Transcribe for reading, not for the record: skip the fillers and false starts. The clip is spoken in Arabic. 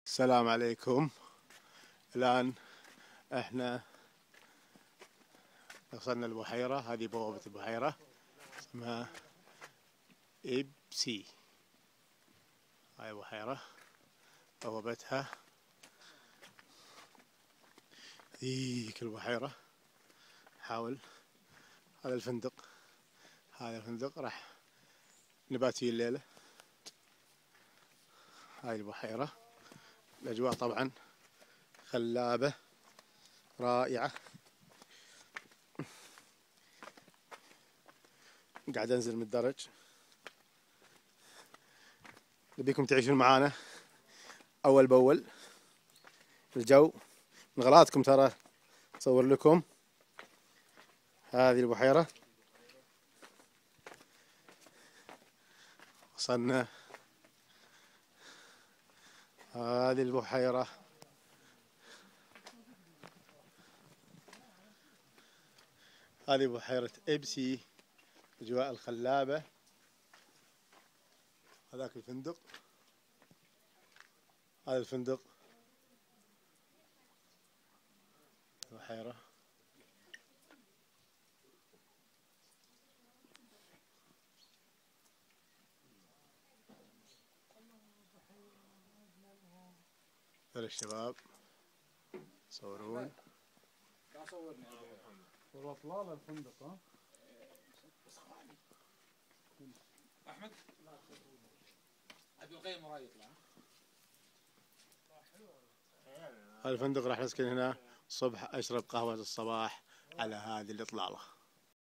السلام عليكم. الآن احنا وصلنا البحيرة. هذه بوابة البحيرة اسمها إبسي. هاي بحيرة بوابتها ذيك البحيرة. حاول هذا الفندق راح نبات فيه الليلة. هاي البحيرة، الأجواء طبعا خلابة رائعة. قاعد أنزل من الدرج. نبيكم تعيشون معانا أول بأول. الجو من غلاتكم ترى أصور لكم. هذه البحيرة وصلنا. هذه البحيرة هذه بحيرة إبسي، الأجواء الخلابة. هذاك الفندق، هذا الفندق البحيرة. هذول الشباب يصورون. والله طلال الفندق. ها احمد عبد القيم وراي يطلع. هذا الفندق راح نسكن هنا الصبح، أشرب قهوة الصباح على هذه الإطلالة.